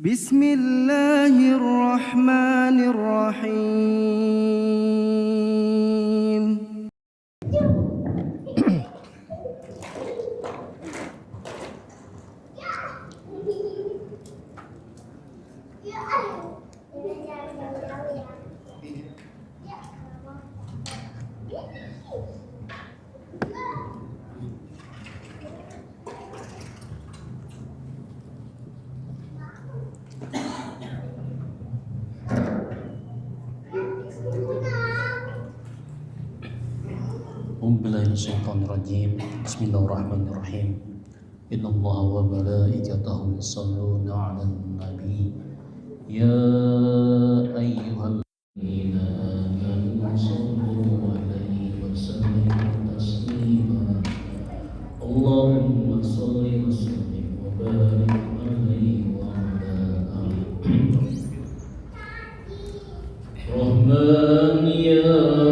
Bismillahirrahmanirrahim. Bismillahirrahmanirrahim. Innallaha wa malaikatahu yusholluna 'alan nabi. Ya ayyuhalladzina amanu shallu 'alaihi wa sallimu taslima. Allahumma shalli wa sallim wa barik 'alaihi wa 'ala alihi. Rahman ya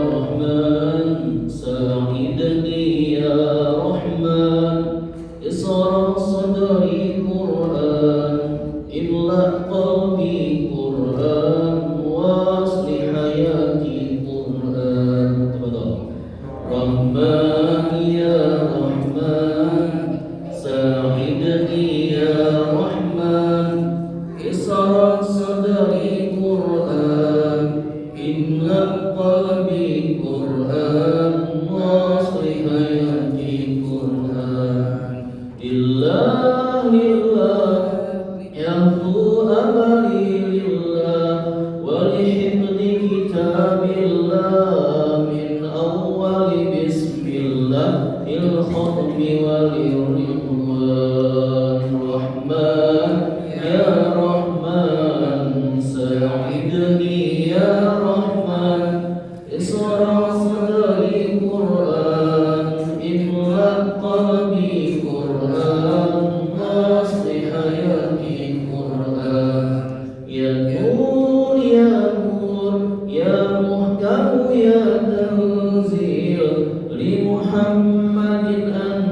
Rahman, sa'idni ya Rahman, isra sadri Qur'an, imla qalbi Qur'an, wasli hayati Qur'an. Rahman ya Rahman, sa'idni ya Rahman, isra sadri Qur'an, imla qalbi Qur'an, wasli hayati Qur'an. Lillah yahdu amali lillah, wa lihifdi kitabillah, min awwali bismillah il khatmi wal ridwan. Rahman ya Rahman, sa'idni ya Rahman, isra sadri Qur'an, imla qalbi Qur'an, wasli hayati Qur'an. Ya Nur ya Nur, ya Muhkam ya Tanzil, li Muhammadin an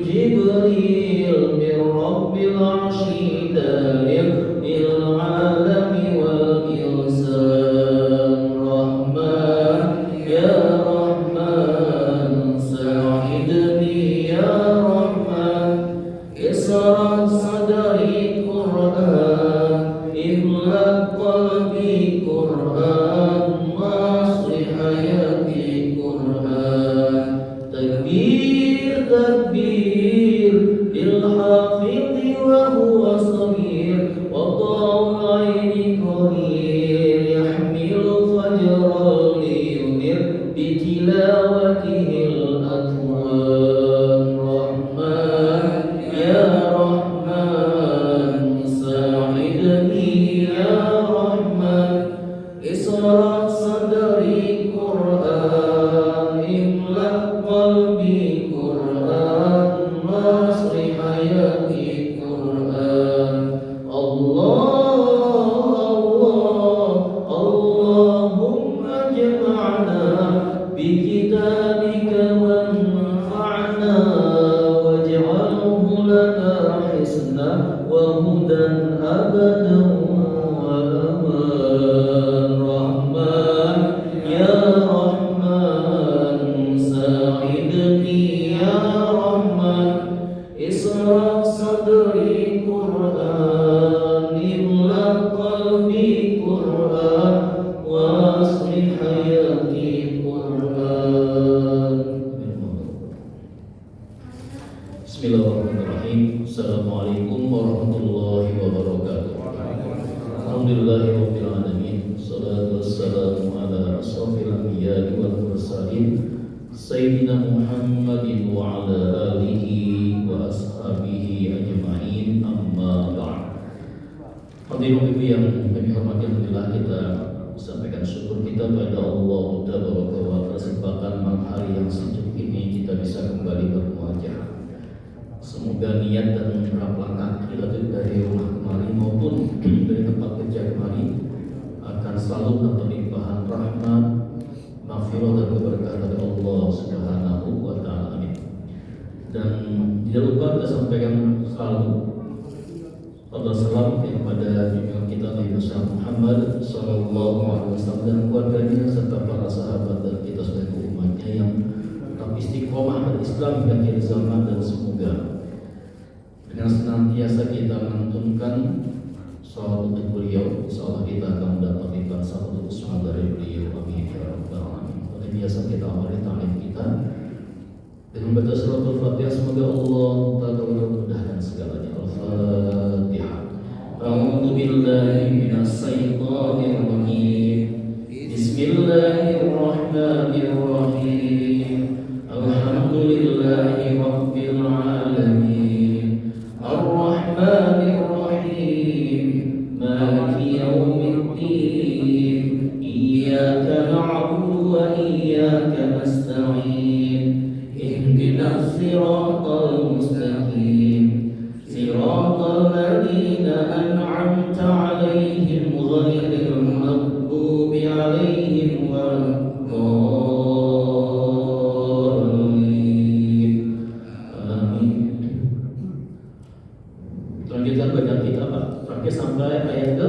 Jibril, min Rabbil Arshi dalil, lil alami wal insan. Rahman ya Rahman, sa'idni ya Rahman, isra sadri Qur'an, imla qalbi Qur'an, wasli hayati Qur'an. Takbir takbir lil hafidhi wa huwa sabir, wa ta'ul aini qadir, yahmilu fajran liyunir bi tilawatihil atwan. Rahman ya Rahman, sa'idni ya Rahman, isra sadri Qur'an, imla qalbi Qur'an, wasli hayati Qur'an. Allahumma jama'na bi kitabika wanfa'na, waj'alhu lana hisna wa hudan abadan wa aman. Rahman ya Rahman, sa'idni ya Rahman, isra sadri Qur'an, imla qalbi Qur'an, wasli hayati Qur'an. Bismillahirrahmanirrahim. Assalamualaikum warahmatullahi wabarakatuh. Alhamdulillahirabbil alamin. Shalatu wassalamu ala asrofil anbiya'i wal mursalin, sayyidina Muhammadin wa ala alihi wa ashabihi ajma'in, amma ba'd. Hadirin ibu yang kami hormati, alhamdulillah kita sampaikan syukur kita pada Allah tabaraka wa ta'ala, kesempatan malam hari yang sejuk ini kita bisa kembali bermuajah. Semoga niat dan langkah kita dari rumah kemari maupun dari tempat kerja kemari akan selalu dapat limpahan rahmat, maghfirah dan keberkahan dari Allah Subhanahu wa ta'ala. Amin. Dan tidak lupa kita sampaikan selalu pada salam yang kepada junjungan kita Nabi Muhammad Sallallahu Alaihi Wasallam dan keluarganya serta para sahabat dan kita sebagai umatnya yang tetap istiqomah berislam hingga akhir zaman, dan semoga dengan senantiasa kita menuntunkan salawat untuk beliau, insyaallah kita akan mendapat limpahan salawat untuk dari beliau. Amin ya rabbal alamin. Seperti biasa kita awali ta'lim kita dengan baca suratul Fatihah. Semoga Allah Ta'ala memudahkan segalanya. Al-Fatihah. A'udzu billahi minasy syaithanir rajim. Bismillahirrahmanirrahim. Alhamdulillahi rabbil alamin. Ar-Rahmanir Rahim. Maliki yaumiddin. Iyyaka na'budu wa iyyaka nasta'in. اهدنا الصراط المستقيم صراط الذين أنعمت عليهم غير المغضوب عليهم ولا الضالين آمين. Lanjutkan bacaan kita Pak, terakhir sampai ayat ke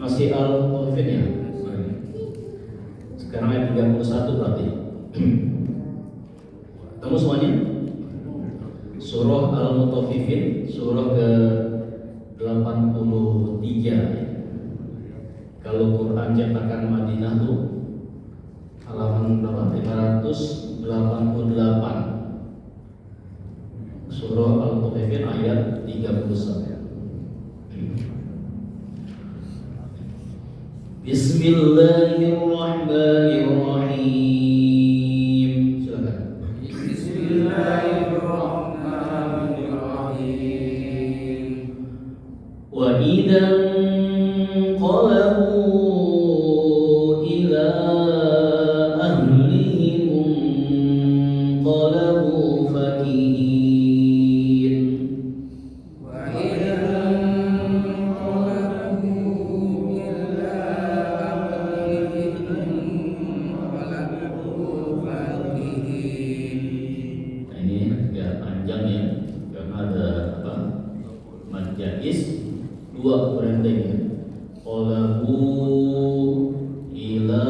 masih Al-Mu'min ya. Sekarang ayat 31 berarti. Kamu semuanya? Surah Al-Mutaffifin, surah ke-83 ya. Kalau Quran cetakan Madinah tuh halaman berapa? 588. Surah Al-Mutaffifin ayat 31. Bismillahirrahmanirrahim. وَإِذَا انقلبوا إِلَى أَهْلِهِمُ انقلبوا فَكِهِينَ وَإِذَا انقلبوا إِلَى أَهْلِهِمُ انقلبوا فَكِهِينَ. Nah, ini agak panjang ya, karena ada apa? Mad jaiz dua berendeng ya. Qalabu ila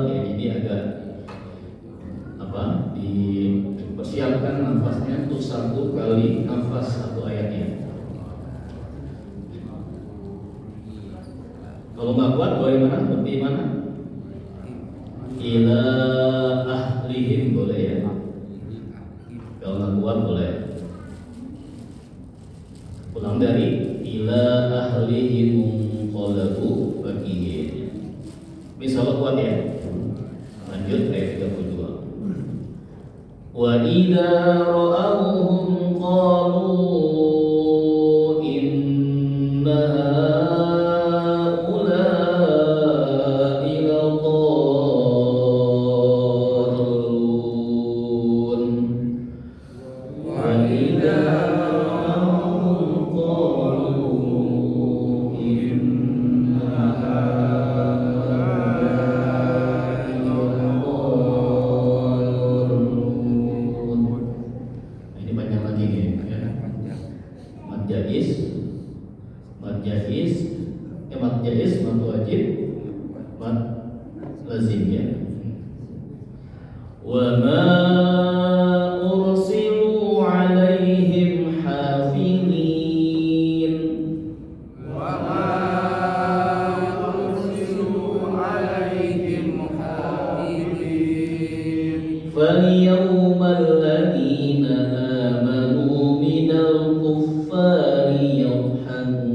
ya, jadi agak apa? Dipersiapkan nafasnya untuk satu kali nafas satu ayatnya. Kalau nggak kuat bagaimana? Seperti mana? Ila ahlihim boleh ya. Kalau nggak kuat boleh. Ulang dari ila ahlihim munqalabu fakihin. Misalnya kuat ya. Lanjut ayat 32. Wa idza ra'awhum qalu inna haula'i ladallun. Wa idza mad jaiz, mad wajib, mad lazim ya. Wa ma ursilu alaihim hafidhin. Wa ma ursilu alaihim hafidhin. فَالْيَوْمَ الَّذِينَ آمَنُوا مِنَ الْكُفَّارِ يَضْحَكُونَ.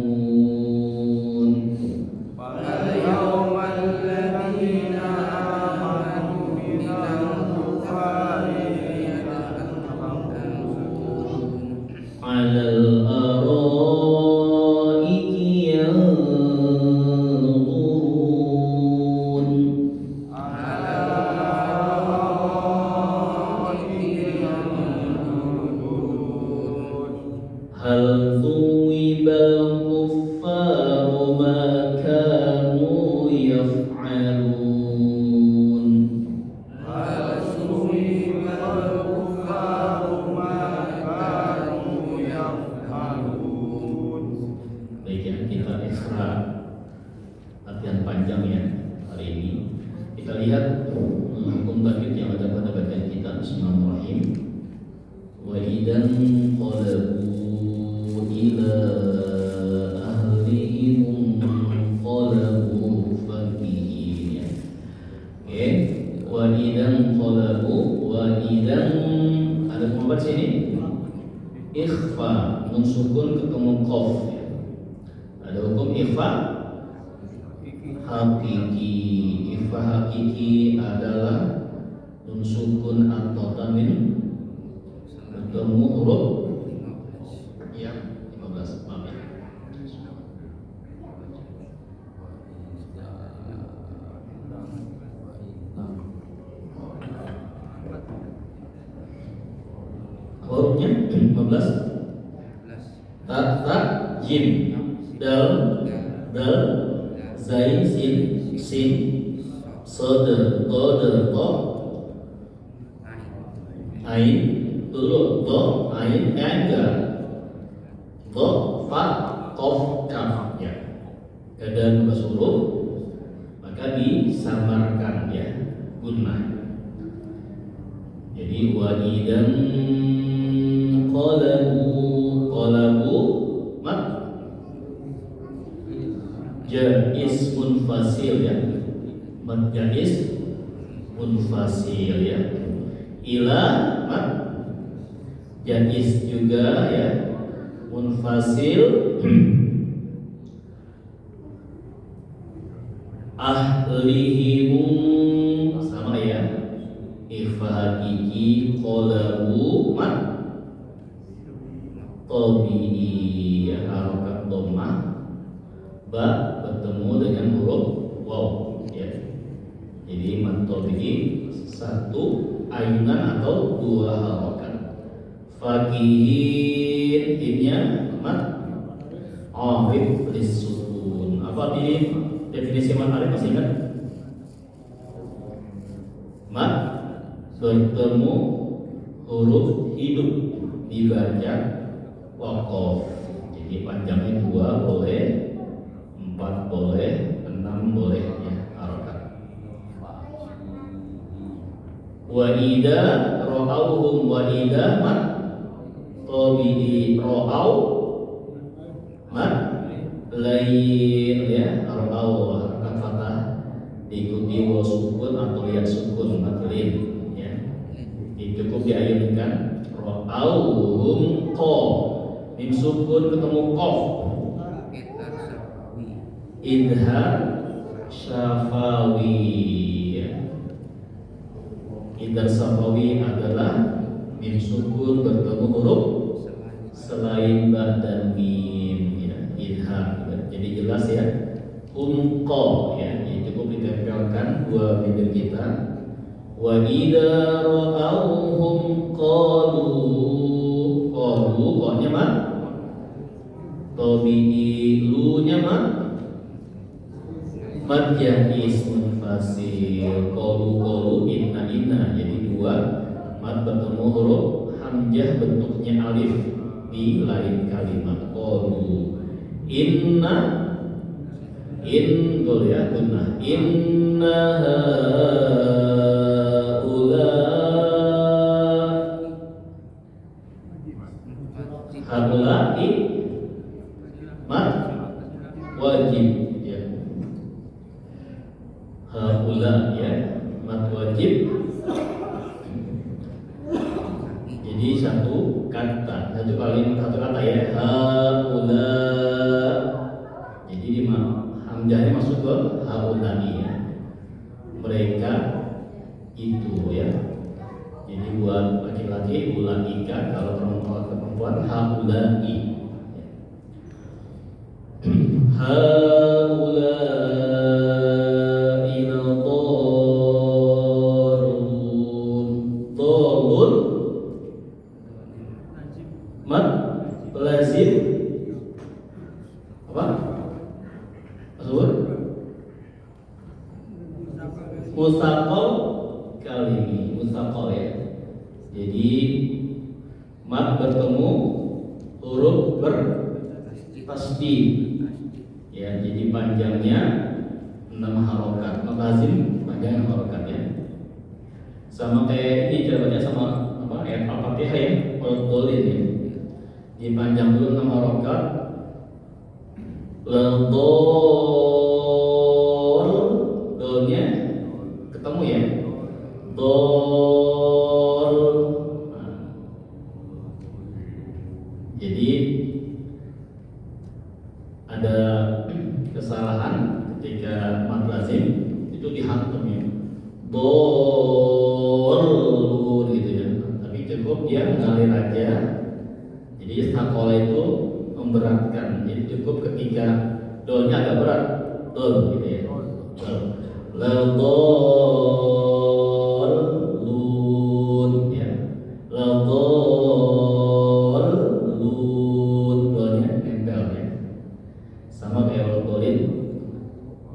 فَالْيَوْمَ الَّذِينَ آمَنُوا مِنَ الْكُفَّارِ يَضْحَكُونَ عَلَى الْأَرَائِكِ يَنظُرُونَ. هل ثوب الكفار ما كانوا يفعلون. هل ثوب الكفار ما كانوا يفعلون. Bismillahirrahmanirrahim. Wa idan qalabu ila ahlihim qalabu fakihin. Oke, wa idan qalabu, wa idan ada pembaca sini ikhfa nun sukun ketemu qaf ya. Ada hukum ikhfa hakiki. Ikhfa hakiki adalah nun sukun atau tanwin bertemu huruf yang 15. Maaf ya. Hurufnya 15. Ta, ta, jim, dal, dal, zai, sin, sode, tode, to, ain, tulu, to, ain, ga, to, fa, kof, kaf ya. Keadaan huruf maka disamarkan ya, gunnah. Jadi wa idan qalabu mat jais munfasil ya, mat jais munfasil ya, ila mat jais juga ya, munfasil. Ahlihimu sama ya, ikhfa hakiki qalabu mat tabi'i ya, harokat dhammah ba bertemu dengan huruf waw ya. Jadi mat tabi'i satu ayunan atau dua harokat. Fakihin innya mat arif lisukun. Apa ini definisi mat arif, masih ingat? Mat bertemu huruf hidup dibaca waqaf. Jadi panjangnya 2 boleh, 4 boleh, 6 boleh ya, harokat. Wa ida ra'auhum, wa ida mat tabi'i ra'au mat lain ya, ra'au harokat fathah diikuti waw sukun atau ya sukun matlin ya. Cukup diayunkan ra'auhum qa, mim sukun ketemu qaf, idhar syafawi ya. Idhar syafawi adalah mim sukun bertemu huruf selain ba dan mim ya, idhar. Jadi jelas ya, qa ya, cukup ditempelkan dua bibir kita. Wa idza ra'awhum qalu, qanya mah tabi'i, lu nya mah mad jais munfasil. Qalu inna, jadi dua mad bertemu huruf hamzah bentuknya alif di lain kalimat. Qalu inna, in boleh ya, gunnah. Inna haula'i mat wajib ya, haula ya, mat wajib. Jadi satu kata, satu kata ya, haula. Jadi di hamzahnya masuk ke haula'i ya, mereka itu ya. Jadi buat laki-laki ulaika, kalau perempuan haula'i. Haula'i dhalun mat lazim apa? Maksud mustaqal kalimi, mustaqal ya. Jadi mat bertemu huruf bertasdid ya, jadi panjangnya 6 harokat. Lazim panjang 6 harokat ya. Sama kayak ini cara baca sama apa ayat Al-Fatihah ya, Al-Dolin ya. Dipanjang dulu 6 harokat. Ledol, dolnya ketemu ya. Dol. Nah, jadi ada kesalahan ketika mad lazim itu dihantam ya. Dol gitu ya. Tapi cukup dia mengalir aja. Jadi sakola itu memberatkan. Jadi cukup ketika dolnya agak berat, dol gitu ya. Ledol lun ya. Ledol lun dolnya nempel ya. Sama kayak ledolin.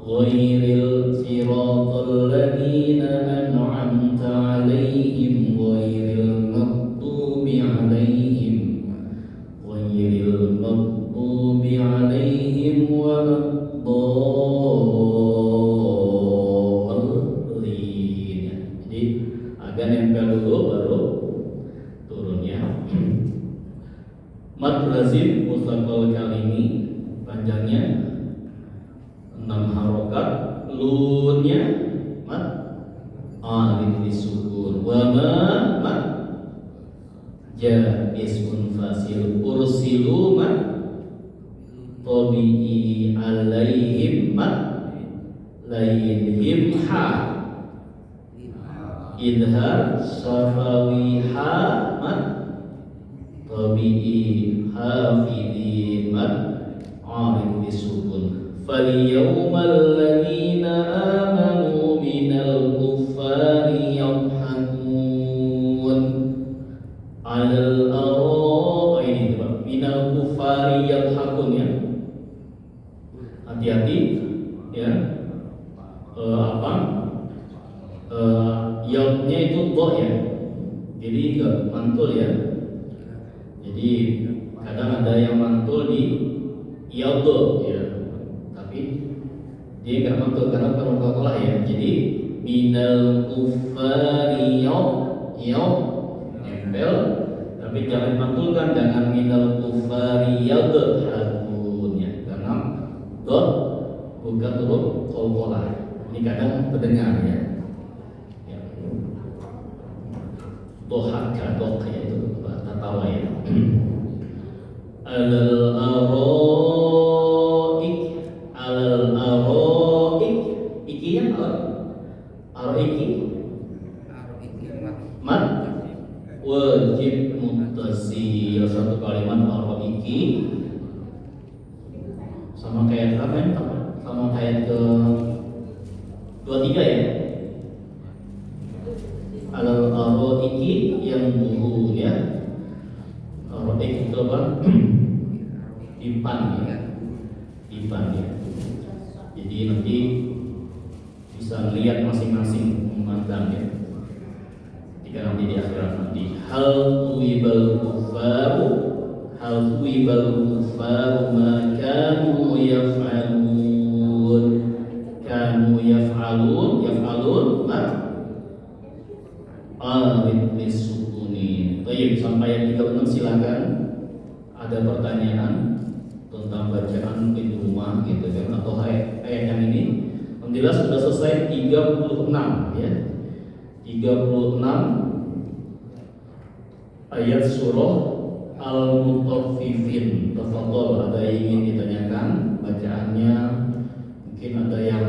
Ghairil siratal ladzina an'amta 'alaihim ghairil maghdubi 'alaihim waladdallin. Jadi agak nempel dulu baru turunnya. Mad lazim mustaqal kalimi panjangnya 6 harokat, lunnya mad alif disukun, wa mad jaisun fasil, ursilu mad tabi'i alaihim mad laihim ha, idhar safawi ha mad tabi'i hafidhi mad alif disukun. Falyawmal ladzina amanu minal kuffari yadhakun 'alal ini minal kuffari yadhakun ya. Hati-hati ya. Yodnya itu do ya. Jadi enggak mantul ya. Jadi kadang ada yang mantul di yoddo ya. Dia enggak mantul karena perubahan ya. Jadi minal kuffari yod nempel, tapi jangan mantulkan, jangan minal kuffari yadhakun ya. Karena dot bukan huruf qalqalah. Ini kadang terdengar ya. Dohaka dok ya itu tertawa ya. Alal aroik ikinya apa? Aroiki mat wajib muttasil, satu kalimat aroiki sama kayak apa ya? Sama kayak ke 23 ya. Alal aroiki yang buhu ya. Aroik itu apa? Dipan ya. Dipan ya. Jadi nanti bisa melihat masing-masing memandang ya. Jika nanti di akhirat nanti hal tuibal kufaru ma kanu yaf'alun ma alif lisukuni. Baik, sampai yang 36 silakan ada pertanyaan tentang bacaan di rumah gitu kan, atau ayat yang ini. Alhamdulillah sudah selesai 36 ya. 36 ayat surah Al-Mutaffifin. Tafadhol, ada yang ingin ditanyakan bacaannya? Mungkin ada yang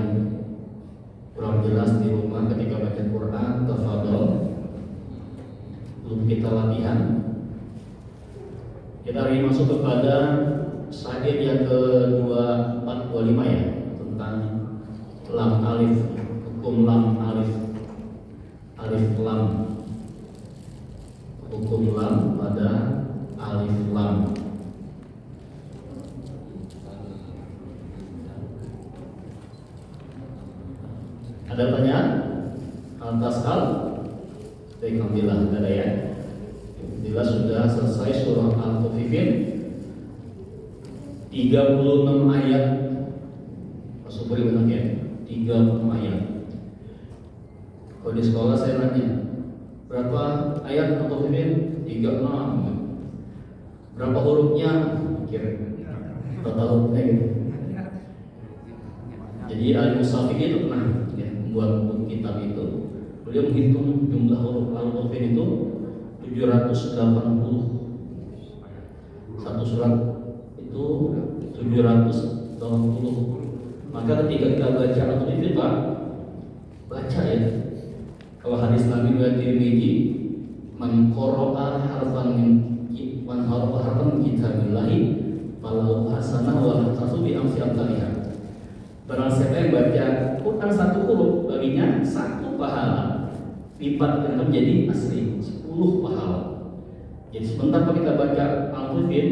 kurang jelas di rumah ketika baca Quran. Tafadhol. Belum kita latihan. Kita hari masuk kepada syair yang ke-2425 ya, tentang lam alif, hukum lam alif, alif lam, hukum lam pada alif lam. Ada pertanyaan atas hal? Baik, alhamdulillah ada ya. Alhamdulillah sudah selesai surah Al-Mutaffifin 36 ayat. Masuk beri benar ya, 36 ayat. Kalau di sekolah saya nanya, Berapa ayat atau fi'il? 36. Berapa hurufnya? Kira total gitu. Jadi Al-Musafiq itu pernah membuat buku kitab itu. Beliau menghitung jumlah huruf Al-Musafiq itu 780. Satu surat itu 780. Maka ketika kita baca Al-Musafiq kita baca ya. Kalau hadis Nabi riwayat Tirmidzi, man qara'a harfan min kitabillahi falahu hasanah wa hasanatu bi amsi amsalihha. Barang siapa yang baca Quran satu huruf, baginya satu pahala. Lipatkan menjadi asli 10 pahala. Jadi sebentar kalau kita baca Al-Musafiq,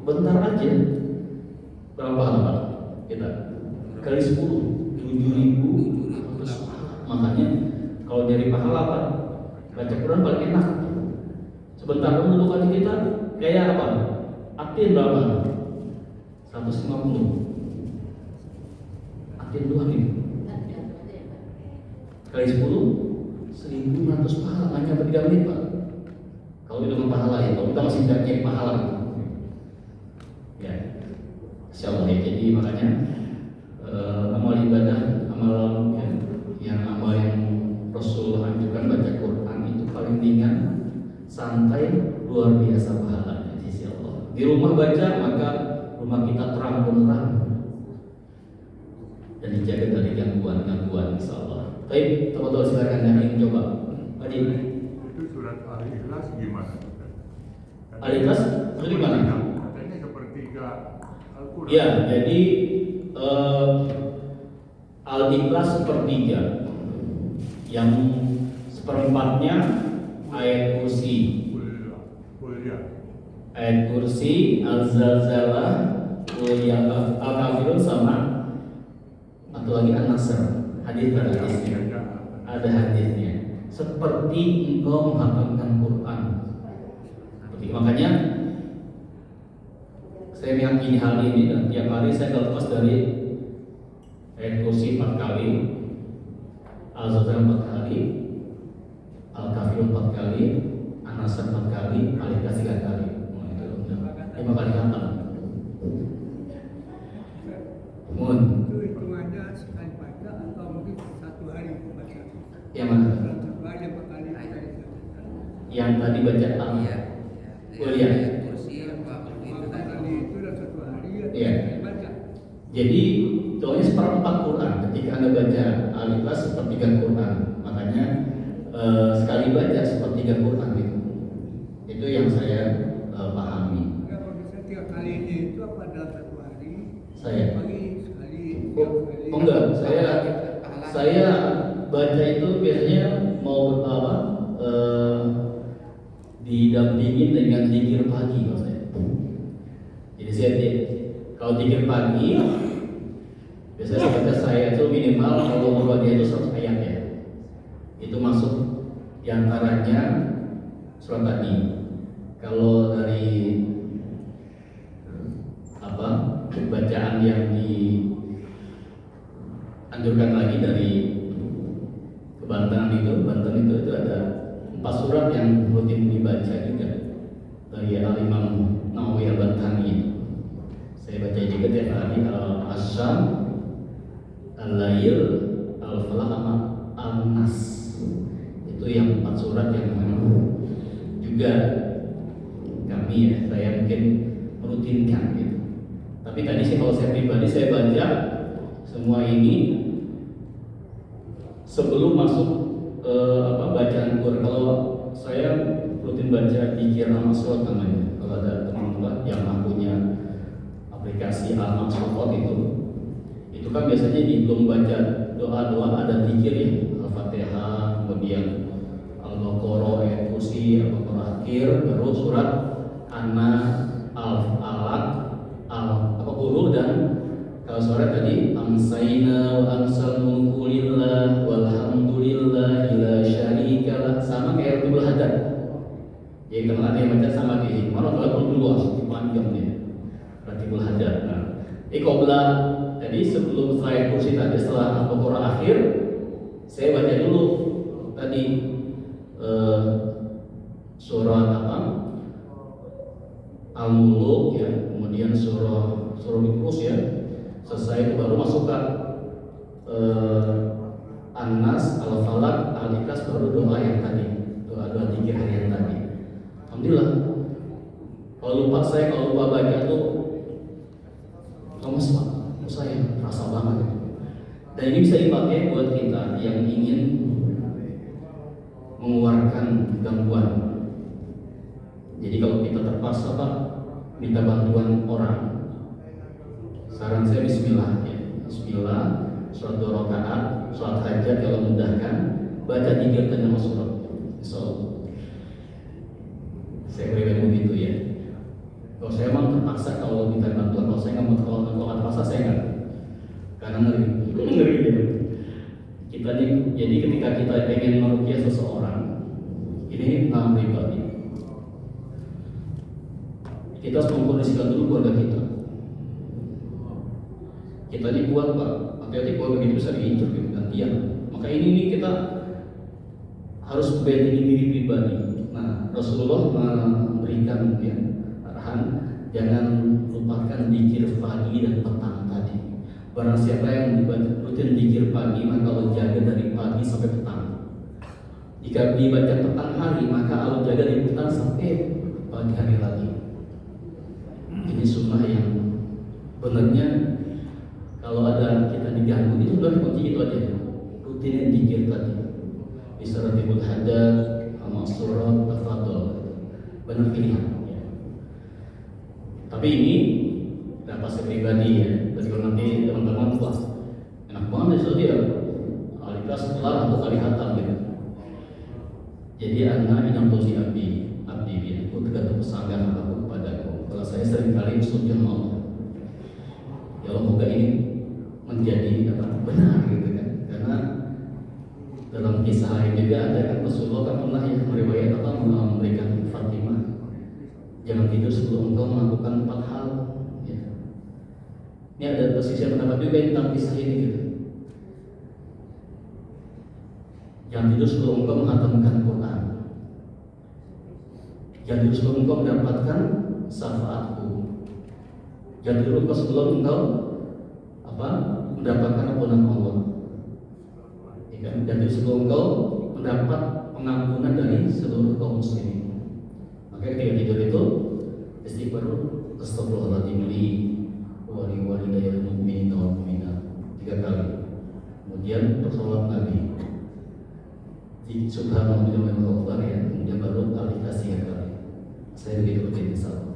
bentar aja berapa pahala kita? Kali 10, 7.000 pahala. Makanya kalau dari pahala apa? Baca Quran paling enak. Sebentar menunduk hati kita kayak apa? Atin berapa? 150. Atin 2 nih. Kali 10, 1.500 pahala. Hanya per 3 menit Pak. Kalau itu dengan pahala ya, kalau kita masih tidak cek pahala. Ya, Insya Allah ya. Jadi makanya amal ibadah, amal yang amal yang Rasul anjurkan baca Quran itu paling ringan, santai, luar biasa pahalanya di sisi Allah. Di rumah baca maka rumah kita terang benderang dan dijaga dari gangguan-gangguan insyaallah. Baik, teman-teman silakan yang ingin coba. Adi. Itu surat Al-Ikhlas gimana? Al-Ikhlas itu gimana? Katanya sepertiga Al-Quran. Ya, jadi Al-Ikhlas sepertiga. Yang seperempatnya ayat kursi. Ayat kursi, Al-Zalzalah, Al-Kafirun sama atau lagi An-Nasr. Hadis hadisnya. Ada hadisnya. Seperti engkau menghafalkan Quran. Makanya saya meyakini hal ini dan tiap hari saya lepas dari ayat kursi 4 kali, Al-Zalzalah 4 kali, Al-Kafirun 4 kali, An-Nasr 4 kali, Al-Ikhlas 3 kali. 5 kali khatam. Mohon. Itu hitungannya sekali baca atau mungkin satu hari baca? Yang mana? Satu hari apa kali? Yang tadi baca Iya. Kuliah. Kursi apa begitu tadi. Kali itu dalam satu hari atau Iya. sekali baca? Jadi contohnya seperempat Quran. Ketika Anda baca Al-Ikhlas sepertiga Quran, makanya sekali baca sepertiga Quran gitu. Itu yang saya pahami. Enggak, kalau bisa 3 kali ini itu apa dalam satu hari? Saya. Pagi sekali, siang Oh, sekali. enggak, saya baca itu biasanya mau apa? Didampingin dengan zikir pagi kalau saya. Jadi saya kalau zikir pagi biasanya baca saya itu minimal kalau membaca itu 100 ayat ya. Itu masuk diantaranya surat tadi. Kalau dari apa bacaan yang dianjurkan lagi dari Banten itu ada 4 surat yang rutin dibaca juga dari Al-Imam Nawawi Al-Bantani. Saya baca juga tiap hari Al-Asyam, Al-Lail, Al-Falaq sama Al-Nas. Itu yang 4 surat yang memang juga kami ya, saya mungkin merutinkan gitu. Tapi tadi sih kalau saya pribadi saya baca semua ini sebelum masuk bacaan Quran. Kalau saya rutin baca zikir al-Masrot namanya. Kalau ada teman-teman yang punya aplikasi al-Masrot itu kan biasanya belum baca doa-doa ada zikir ya, Al-Fatihah, kemudian Al-Baqarah, ayat kursi, Al-Baqarah akhir, baru surat An-Nas, Al-Alaq, Al-Qur'an dan kalau suara tadi amsayna wa amsalnu lillah walhamdulillah la syarikalah, sama kayak Ratibul Hadad. Jadi kalau ada yang baca sama kayak mana kalau luas panjang nih Ratibul Hadad. Nah, qabla tadi sebelum saya kursi tadi setelah Al-Baqarah akhir saya baca dulu tadi surah apa? Al-Muluk ya, kemudian surah Yunus ya. Selesai itu baru masuk ke An-Nas, Al-Falaq, Al-Ikhlas, baru doa yang tadi, doa zikir harian tadi. Alhamdulillah. Kalau lupa baca tuh lemes Pak, saya rasa banget. Dan ini bisa dipakai buat kita yang ingin mengeluarkan gangguan. Jadi kalau kita terpaksa Pak minta bantuan orang, saran saya Bismillah ya. Bismillah, sholat 2 rakaat, sholat hajat kalau mudahkan, baca 3 kali surat. So, saya pribadi begitu ya. Kalau saya memang terpaksa kalau minta bantuan, kalau saya nggak mau, kalau terpaksa saya nggak, karena ngeri ya. Kita nih, jadi ketika kita pengen meruqyah seseorang, ini pengalaman pribadi. Kita harus mengkondisikan dulu keluarga kita. Kita ini kuat Pak, hati-hati keluarga kita bisa diinjak gitu gantian. Maka ini kita harus bentengin diri pribadi. Nah, Rasulullah memberikan ya, arahan jangan lupakan zikir pagi dan petang tadi. Barang siapa yang rutin zikir pagi, maka Allah jaga dari pagi sampai petang. Jika dibaca petang hari, maka Allah jaga dari petang sampai pagi hari lagi. Ini sunnah yang benarnya kalau ada kita diganggu itu udah kunci itu aja, rutinin zikir tadi. Bisa ratibul hadat, sama surat, tafadhol, benar pilihan. Ya. Tapi ini dapat saya pribadi ya. Dan kalau nanti teman-teman wah enak banget itu dia Al-Ikhlas setelah atau kali hatam gitu. Jadi anak yang tosi abdi ya, aku tergantung pesanggahan aku kepadaku. Kalau saya seringkali bersumpah mau, ya Allah moga ini menjadi benar gitu kan. Karena dalam kisah lain juga ada kan Rasulullah kan pernah ya meriwayat memberikan Fatimah, jangan tidur sebelum engkau melakukan 4 hal. Ya. Ini ada persisian pendapat juga tentang kisah ini gitu. Jangan tidur sebelum engkau menghatamkan Quran. Jangan tidur sebelum engkau mendapatkan syafaatku. Jangan tidur engkau sebelum engkau mendapatkan ampunan Allah. Ya, dan sebelum engkau mendapat pengampunan dari seluruh kaum muslimin. Maka ketika tidur itu istighfar, astagfirullahaladzim li wa li walidayil mu'minin wal mu'minat 3 kali. Kemudian bersolawat Nabi. Subhanallah ya, kemudian baru Al-Ikhlas 3 kali. Saya begitu insyaallah.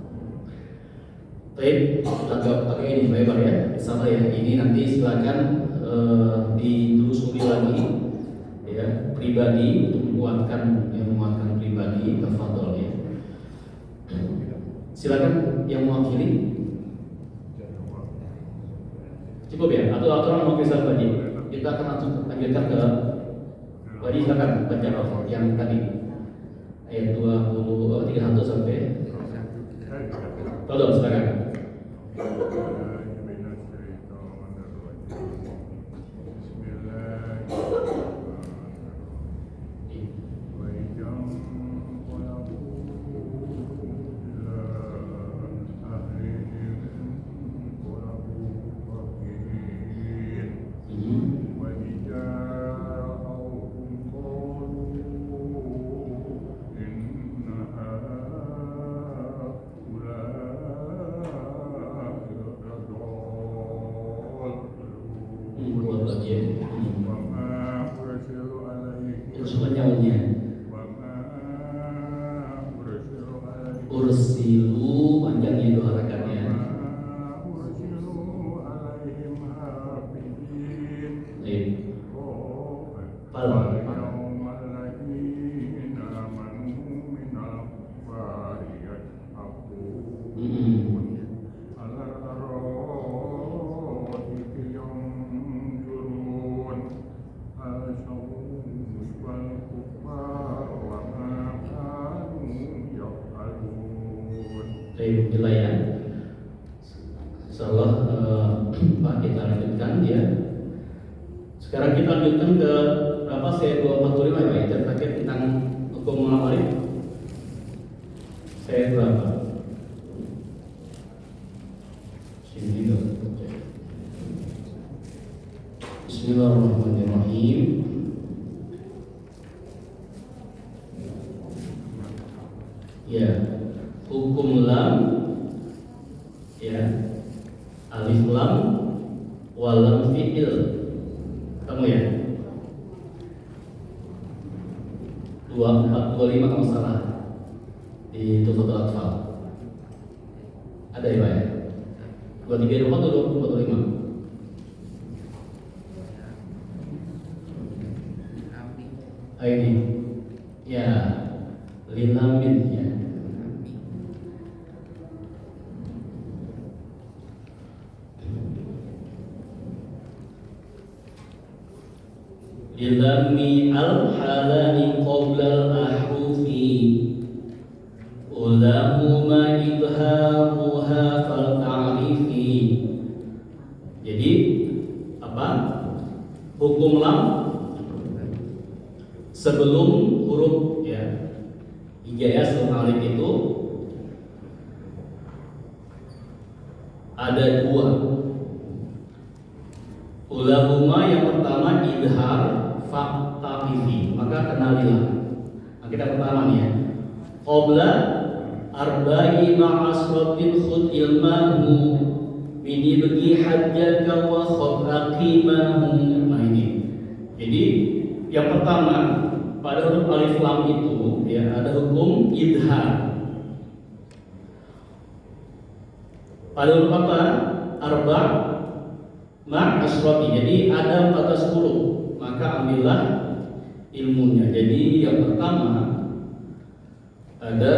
Baik, kita pakai ini lebar ya, sama ya. Ini nanti silakan ditelusuri lagi ya, pribadi untuk menguatkan pribadi, tafadhol ya. Silakan yang mewakili. Cukup ya, atau aturan mau kisah tadi. Kita akan langsung lanjutkan ke Wadi, silakan baca yang tadi ayat 31 sampai. Tolong silakan. Ursilu panjangnya 2 rakatnya. Wilayah. Insyaallah Pak kita lanjutkan ya. Sekarang kita lanjutkan ke berapa saya 245 ya, yang terkait tentang Hukum lam alif saya berapa? Sini dong. Bismillahirrahmanirrahim. Ya, hukum lam, ya, alif lam, walam fi'il. Kamu ya? 2425 kalau salah di Tuhfatul Atfal. Ada ya Pak ya? 2324 atau 2425? Ini ya lilamin ya. Lilami al-halani qabla al-ahrufi ulahuma idharuha fal-ta'rifi. Jadi apa? Hukum lam sebelum huruf ya hijaiyah sebelum alif itu ada dua. Ulahuma yang pertama idhar faktafifi, maka kenalilah. Nah, kita pertama nih ya. Qabla arba'i ma'asratin khud ilmahu bini bagi hajjaka wa khud aqimahu. Nah ini. Jadi yang pertama pada huruf alif lam itu ya ada hukum idhar. Pada huruf apa? Arba' ma'asrati. Jadi ada 14 huruf. Maka ambillah ilmunya. Jadi yang pertama ada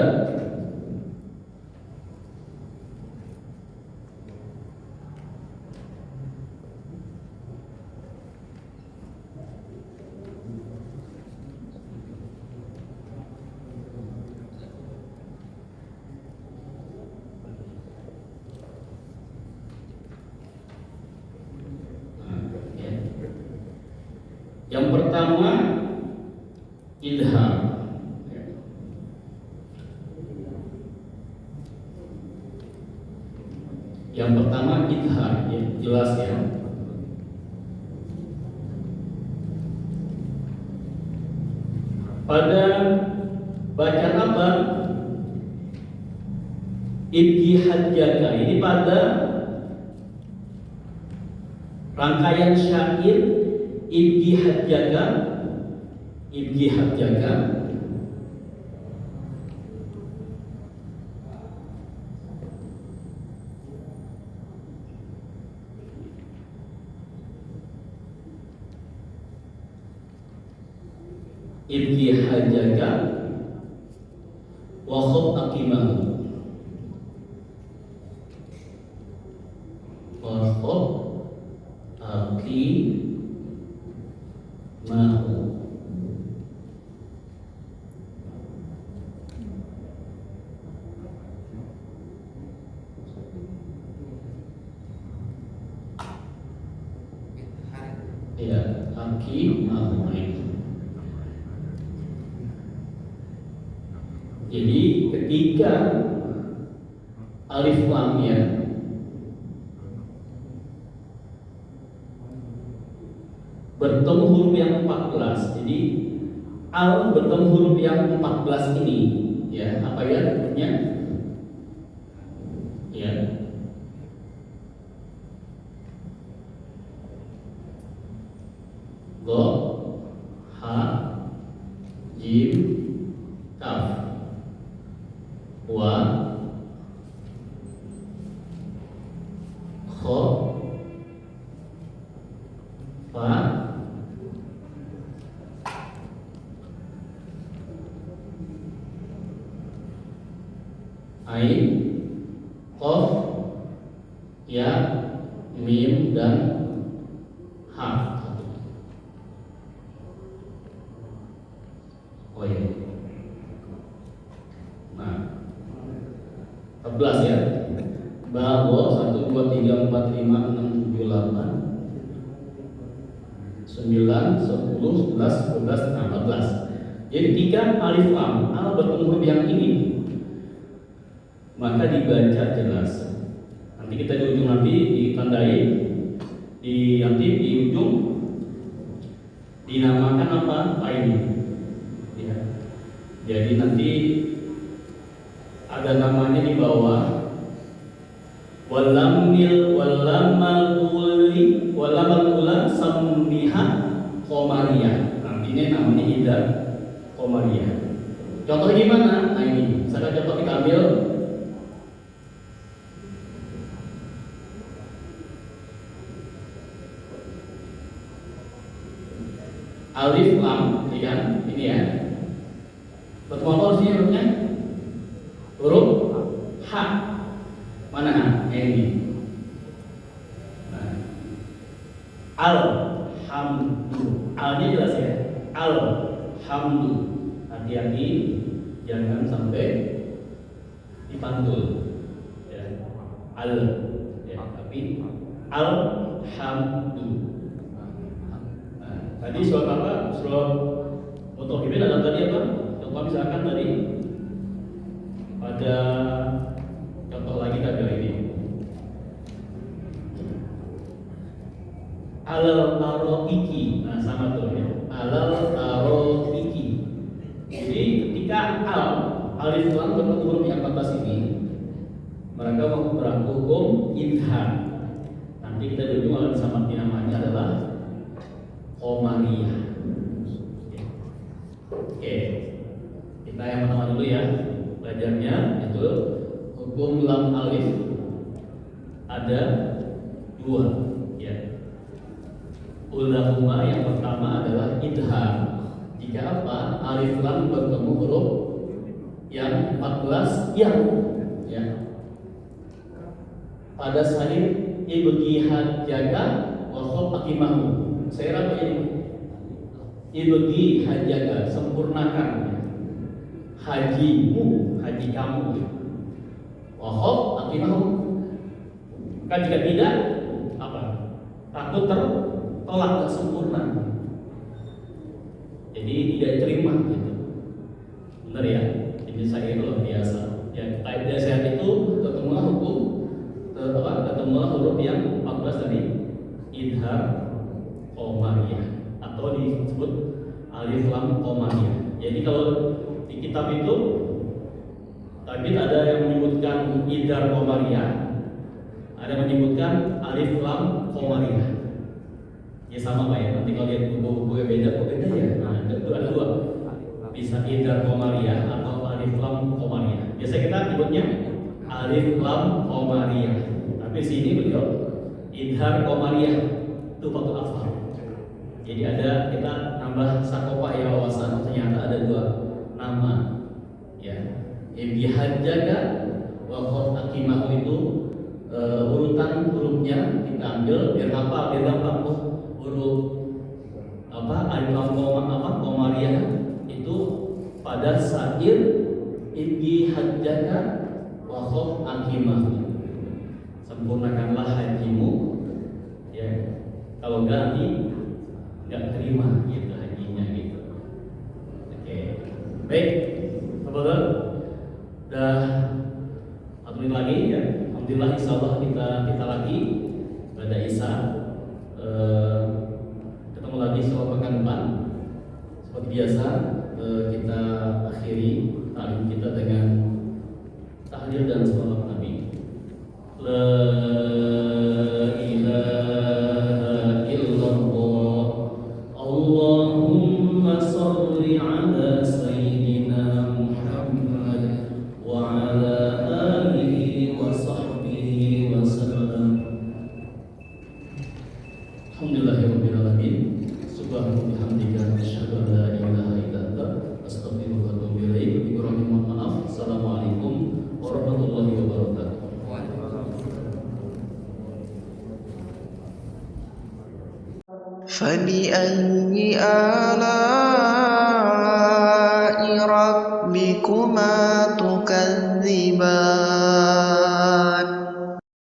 yang pertama idhar. Yang pertama idhar, ya, jelas ya. Pada bacaan apa? Ibgi hajjaka. Ini pada rangkaian syair Ibgi hajjaka, Ibgi hajjaka. Ibgi hajjaka wa khud aqimahu. Wa khud aqimahu. Ya, aqimahu. Jadi ketika alif lam ya bertemu huruf yang 14. Jadi al bertemu huruf yang 14 ini ya, apa ya artinya? Ya. Go, ha, jim, kaf, wa, kho, fa, ain, qaf, ya, mim dan ha. Oh iya. Nah, 14 ya. Bahwa 1 2 3 4 5 6 7 8 9 10 11 12 14. Jadi ketika alif lam al bertemu huruf yang ini, maka dibaca jelas. Nanti kita di ujung nanti ditandai, nanti di ujung dinamakan apa? Ini. Ya. Jadi nanti ada namanya di bawah. Walamal ula sammiha qamariyah. Artinya namanya ida qamariyah. Contoh gimana? Nah ini, misalkan contoh kita ambil alif lam, ya kan? Ini ya. Bertemu apa harusnya hurufnya? Huruf H. Mana H? Ini. Nah. Alhamdu. Alnya jelas ya. Alhamdu. Hati-hati jangan sampai dipantul. Ya. Ya, tapi alhamdu. Tadi surat apa? Surat Muthaffifin ada tadi apa? Contoh misalkan tadi pada contoh lagi tadi ini. Alal aroiki. Nah sama tuh ya. Alal aroiki. Jadi ketika alif lam bertemu huruf yang 14 ini, mereka mau berlaku hukum idhar. Nanti kita di ujung akan disamakan namanya adalah qamariyah. Oke. Kita yang pertama dulu ya. Belajarnya itu hukum lam alif ada 2 ya. Ulahuma yang pertama adalah idhar. Jika apa? Alif lam bertemu huruf yang 14 yang ya. Pada saat ibghi hajjaka wa khaf aqimahu. Saya apa ini? Ibghi hajjaka, sempurnakan hajimu, haji kamu. Wa khaf aqimahu. Kan jika tidak apa? Takut tertolak, tak sempurna. Jadi tidak terima gitu. Benar ya? Ini saya luar biasa. Ya, kaidah sehat itu ketemulah hukum ketemulah huruf yang 14 tadi idhar qamariyah atau disebut alif lam qamariyah. Jadi kalau di kitab itu tapi ada yang menyebutkan idhar qamariyah, ada yang menyebutkan alif lam qamariyah. Ya sama Pak ya. Nanti kalau lihat buku-buku yang beda, kok beda ya? Nah, itu ada 2. Bisa idhar qamariyah atau alif lam qamariyah. Biasa kita nyebutnya alif lam qamariyah. Tapi sini beliau idhar qamariyah itu faktor afal. Jadi ada kita nambah sakopa ya wawasan, ternyata ada 2 nama ya. Ibghi hajjaka wa khaf aqimahu itu urutan hurufnya kita ambil biar hafal, biar gampang. Huruf apa alif lam qamariyah itu pada sair ibghi hajjaka wa khaf aqimahu. Sempurnakanlah hajimu ya. Kalau enggak nanti enggak terima gitu hajinya gitu. Oke. Baik. Sahabat, udah 1 menit lagi ya. Alhamdulillah insyaallah kita lagi pada Isya ketemu lagi selama pekan depan. Seperti biasa kita akhiri taklim kita dengan tahlil dan salawat Nabi. La ilaha illallah Allahumma salli ala sayyidina Muhammad wa ala alihi wa sahbihi wa sallam. Alhamdulillahirabbil alamin. Subhanallah bihamdika asyhadu an la ilaha illa anta astaghfiruka wa atubu ilaik. Mohon maaf. Assalamualaikum warahmatullahi wabarakatuh. فبأي آلاء ربكما تكذبان